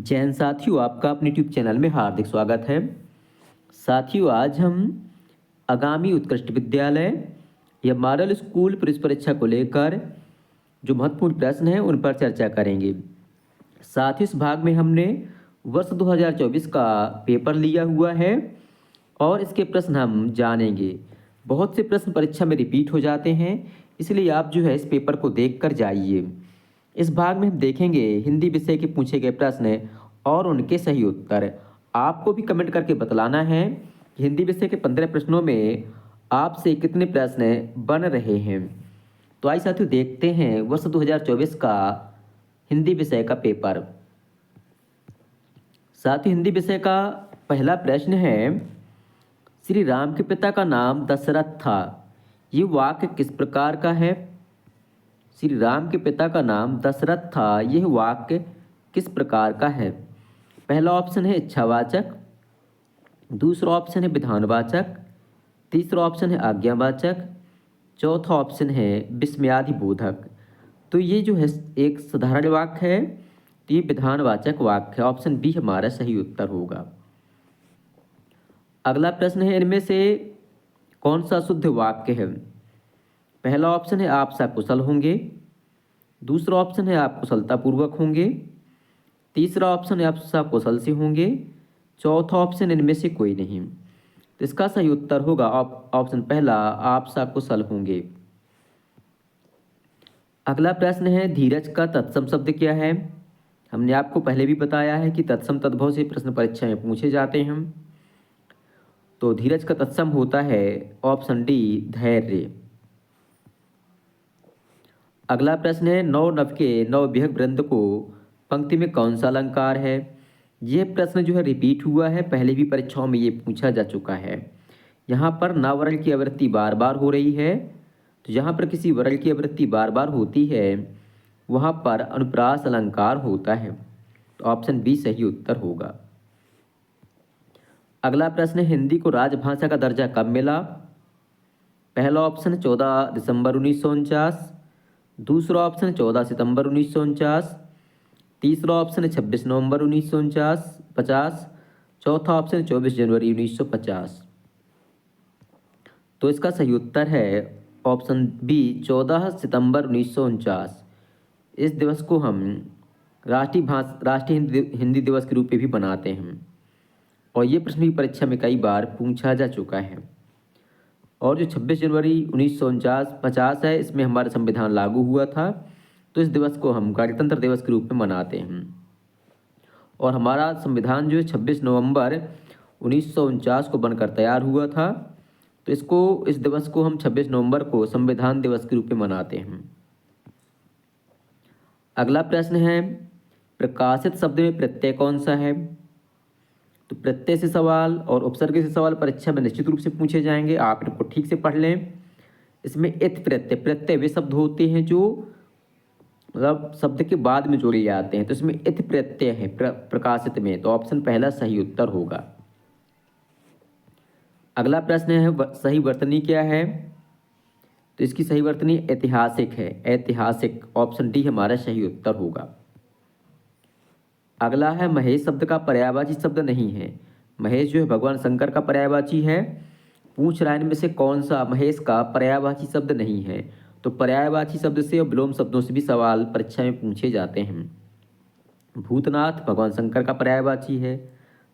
जैन साथियों, आपका अपने यूट्यूब चैनल में हार्दिक स्वागत है। साथियों, आज हम आगामी उत्कृष्ट विद्यालय या मॉडल स्कूल पुलिस परीक्षा को लेकर जो महत्वपूर्ण प्रश्न हैं उन पर चर्चा करेंगे। साथ ही इस भाग में हमने वर्ष 2024 का पेपर लिया हुआ है और इसके प्रश्न हम जानेंगे। बहुत से प्रश्न परीक्षा में रिपीट हो जाते हैं, इसलिए आप जो है इस पेपर को देख कर जाइए। इस भाग में हम देखेंगे हिंदी विषय के पूछे गए प्रश्न और उनके सही उत्तर। आपको भी कमेंट करके बतलाना है कि हिंदी विषय के 15 प्रश्नों में आपसे कितने प्रश्न बन रहे हैं। तो आइए साथियों देखते हैं वर्ष 2024 का हिंदी विषय का पेपर। साथ ही हिंदी विषय का पहला प्रश्न है, श्री राम के पिता का नाम दशरथ था। ये वाक्य किस प्रकार का है? श्री राम के पिता का नाम दशरथ था, यह वाक्य किस प्रकार का है? पहला ऑप्शन है इच्छावाचक, दूसरा ऑप्शन है विधानवाचक, तीसरा ऑप्शन है आज्ञावाचक, चौथा ऑप्शन है विस्मयादिबोधक। तो ये जो है एक साधारण वाक्य है, तो ये विधानवाचक वाक्य है। ऑप्शन बी हमारा सही उत्तर होगा। अगला प्रश्न है, इनमें से कौन सा शुद्ध वाक्य है? पहला ऑप्शन है आप सकुशल होंगे, दूसरा ऑप्शन है आप कुशलतापूर्वक होंगे, तीसरा ऑप्शन है आप सकुशल से होंगे, चौथा ऑप्शन इनमें से कोई नहीं। तो इसका सही उत्तर होगा ऑप्शन पहला, आप सकुशल होंगे। अगला प्रश्न है, धीरज का तत्सम शब्द क्या है? हमने आपको पहले भी बताया है कि तत्सम तद्भव से प्रश्न परीक्षा में पूछे जाते हैं। तो धीरज का तत्सम होता है ऑप्शन डी, धैर्य। अगला प्रश्न है, नौ नव के नौ विहग वृंद को पंक्ति में कौन सा अलंकार है? यह प्रश्न जो है रिपीट हुआ है, पहले भी परीक्षाओं में ये पूछा जा चुका है। यहाँ पर नावरण की आवृत्ति बार बार हो रही है, तो जहाँ पर किसी वर्ण की आवृत्ति बार बार होती है वहाँ पर अनुप्रास अलंकार होता है। तो ऑप्शन बी सही उत्तर होगा। अगला प्रश्न है, हिंदी को राजभाषा का दर्जा कब मिला? पहला ऑप्शन 14 दिसंबर 1949, दूसरा ऑप्शन 14 सितंबर 1949, तीसरा ऑप्शन है 26 नवंबर 1950, चौथा ऑप्शन 24 जनवरी 1950। तो इसका सही उत्तर है ऑप्शन बी, 14 सितंबर 1949। इस दिवस को हम राष्ट्रीय हिंदी दिवस के रूप में भी मनाते हैं और ये प्रश्न भी परीक्षा में कई बार पूछा जा चुका है। और जो 26 जनवरी 1950 है, इसमें हमारा संविधान लागू हुआ था, तो इस दिवस को हम गणतंत्र दिवस के रूप में मनाते हैं। और हमारा संविधान जो है 26 नवंबर 1949 को बनकर तैयार हुआ था, तो इस दिवस को हम 26 नवंबर को संविधान दिवस के रूप में मनाते हैं। अगला प्रश्न है, प्रकाशित शब्द में प्रत्यय कौन सा है? तो प्रत्यय से सवाल और उपसर्ग से सवाल परीक्षा में निश्चित रूप से पूछे जाएंगे, आप इनको ठीक से पढ़ लें। इसमें इत प्रत्यय वे शब्द होते हैं जो मतलब शब्द के बाद में जोड़े जाते हैं, तो इसमें इत प्रत्यय है प्रकाशित में, तो ऑप्शन पहला सही उत्तर होगा। अगला प्रश्न है, सही वर्तनी क्या है? तो इसकी सही वर्तनी ऐतिहासिक है, ऐतिहासिक। ऑप्शन डी हमारा सही उत्तर होगा। अगला है, महेश शब्द का पर्यायवाची शब्द नहीं है। महेश जो है भगवान शंकर का पर्यायवाची है। पूछ रहा है इनमें से कौन सा महेश का पर्यायवाची शब्द नहीं है? तो पर्यायवाची शब्द से और विलोम शब्दों से भी सवाल परीक्षा में पूछे जाते हैं। भूतनाथ भगवान शंकर का पर्यायवाची है।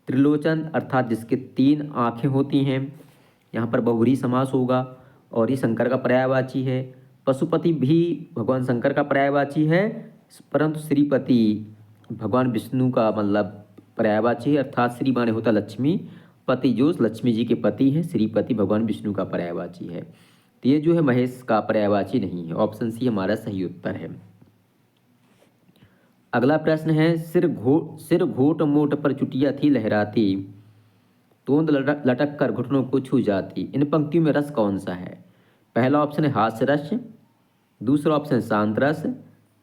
त्रिलोचन अर्थात जिसके 3 आँखें होती हैं, यहाँ पर बहुव्रीहि समास होगा और ये शंकर का पर्यायवाची है। पशुपति भी भगवान शंकर का पर्यायवाची है, परंतु श्रीपति भगवान विष्णु का मतलब पर्यायवाची है, अर्थात श्री माने होता लक्ष्मी, पति जो लक्ष्मी जी के पति हैं, श्रीपति भगवान विष्णु का पर्यायवाची है। तो ये जो है महेश का पर्यायवाची नहीं है। ऑप्शन सी हमारा सही उत्तर है। अगला प्रश्न है, सिर घोट मोट पर चुटिया थी लहराती, तोंद लटक कर घुटनों को छू जाती। इन पंक्तियों में रस कौन सा है? पहला ऑप्शन है हास्य रस, दूसरा ऑप्शन है शांत रस,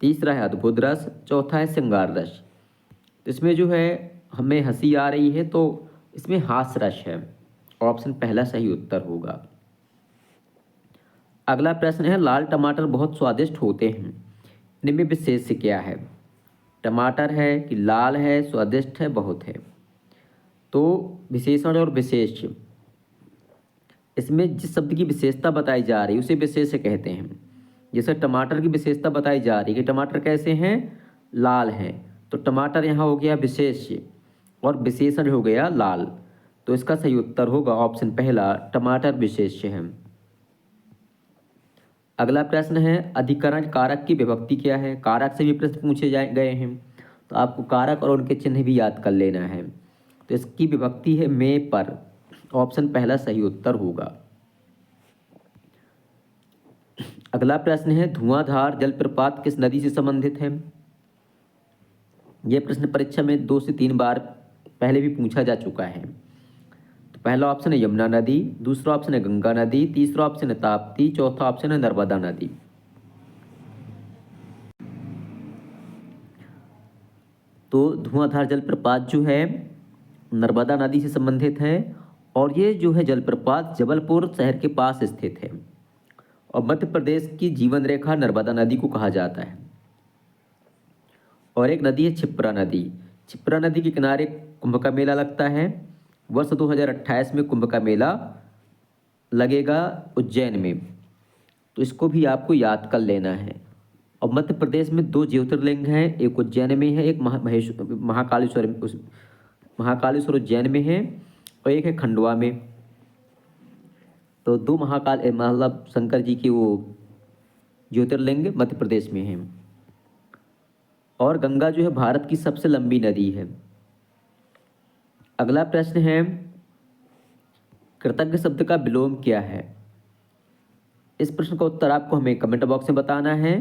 तीसरा है अद्भुत रस, चौथा है श्रृंगार रस। तो इसमें जो है हमें हंसी आ रही है, तो इसमें हास्य रस है। ऑप्शन पहला सही उत्तर होगा। अगला प्रश्न है, लाल टमाटर बहुत स्वादिष्ट होते हैं, इनमें विशेष क्या है? टमाटर है कि लाल है, स्वादिष्ट है, बहुत है। तो विशेषण और विशेष, इसमें जिस शब्द की विशेषता बताई जा रही है उसे विशेष्य कहते हैं। जैसे टमाटर की विशेषता बताई जा रही है कि टमाटर कैसे हैं, लाल हैं, तो टमाटर यहाँ हो गया विशेष्य और विशेषण हो गया लाल। तो इसका सही उत्तर होगा ऑप्शन पहला, टमाटर विशेष्य है। अगला प्रश्न है अधिकरण कारक की विभक्ति क्या है। कारक से भी प्रश्न पूछे जाए गए हैं, तो आपको कारक और उनके चिन्ह भी याद कर लेना है। तो इसकी विभक्ति है में पर, ऑप्शन पहला सही उत्तर होगा। अगला प्रश्न है धुआंधार जलप्रपात किस नदी से संबंधित है। यह प्रश्न परीक्षा में 2 से 3 बार पहले भी पूछा जा चुका है। तो पहला ऑप्शन है यमुना नदी, दूसरा ऑप्शन है गंगा नदी, तीसरा ऑप्शन है ताप्ती, चौथा ऑप्शन है नर्मदा नदी। तो धुआंधार जलप्रपात जो है नर्मदा नदी से संबंधित है और ये जो है जलप्रपात जबलपुर शहर के पास स्थित है और मध्य प्रदेश की जीवन रेखा नर्मदा नदी को कहा जाता है। और एक नदी है क्षिप्रा नदी। क्षिप्रा नदी के किनारे कुंभ का मेला लगता है। वर्ष 2028 में कुंभ का मेला लगेगा उज्जैन में, तो इसको भी आपको याद कर लेना है। और मध्य प्रदेश में 2 ज्योतिर्लिंग हैं, एक उज्जैन में है, एक महाकालेश्वर उज्जैन में है और एक है खंडवा में। तो 2 महाकाल मतलब शंकर जी की वो ज्योतिर्लिंग मध्य प्रदेश में हैं। और गंगा जो है भारत की सबसे लंबी नदी है। अगला प्रश्न है कृतज्ञ शब्द का विलोम क्या है। इस प्रश्न का उत्तर आपको हमें कमेंट बॉक्स में बताना है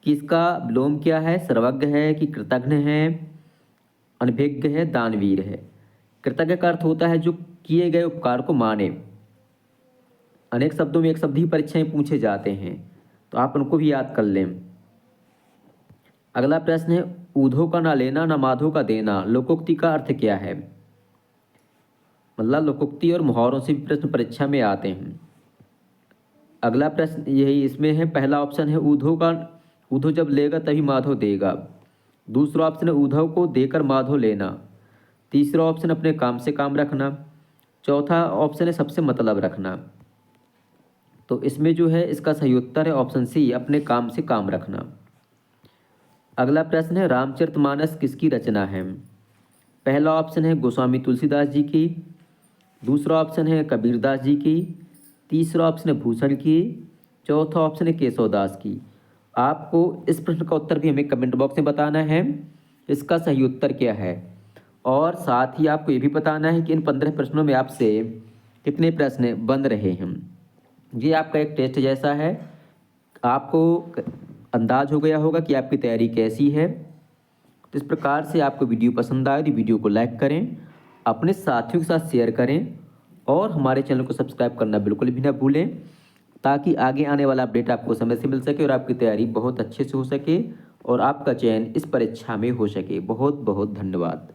कि इसका विलोम क्या है, सर्वज्ञ है कि कृतज्ञ है, अनभिज्ञ है, दानवीर है। कृतज्ञ का अर्थ होता है जो किए गए उपकार को माने। अनेक शब्दों में एक शब्द ही परीक्षाएं पूछे जाते हैं, तो आप उनको भी याद कर लें। अगला प्रश्न है ऊधो का ना लेना ना माधो का देना लोकोक्ति का अर्थ क्या है। मतलब लोकोक्ति और मुहावरों से भी प्रश्न परीक्षा में आते हैं। अगला प्रश्न यही इसमें है, पहला ऑप्शन है ऊधो जब लेगा तभी माधो देगा। दूसरा ऑप्शन है ऊधव को देकर माधो लेना। तीसरा ऑप्शन अपने काम से काम रखना। चौथा ऑप्शन है सबसे मतलब रखना। तो इसमें जो है इसका सही उत्तर है ऑप्शन सी, अपने काम से काम रखना। अगला प्रश्न है रामचरितमानस किसकी रचना है। पहला ऑप्शन है गोस्वामी तुलसीदास जी की, दूसरा ऑप्शन है कबीरदास जी की, तीसरा ऑप्शन है भूषण की, चौथा ऑप्शन है केशवदास की। आपको इस प्रश्न का उत्तर भी हमें कमेंट बॉक्स में बताना है, इसका सही उत्तर क्या है। और साथ ही आपको ये भी बताना है कि इन 15 प्रश्नों में आपसे कितने प्रश्न बन रहे हैं। ये आपका एक टेस्ट जैसा है, आपको अंदाज हो गया होगा कि आपकी तैयारी कैसी है। तो इस प्रकार से आपको वीडियो पसंद आए तो वीडियो को लाइक करें, अपने साथियों के साथ शेयर करें और हमारे चैनल को सब्सक्राइब करना बिल्कुल भी ना भूलें, ताकि आगे आने वाला अपडेट आपको समय से मिल सके और आपकी तैयारी बहुत अच्छे से हो सके और आपका चयन इस परीक्षा में हो सके। बहुत बहुत धन्यवाद।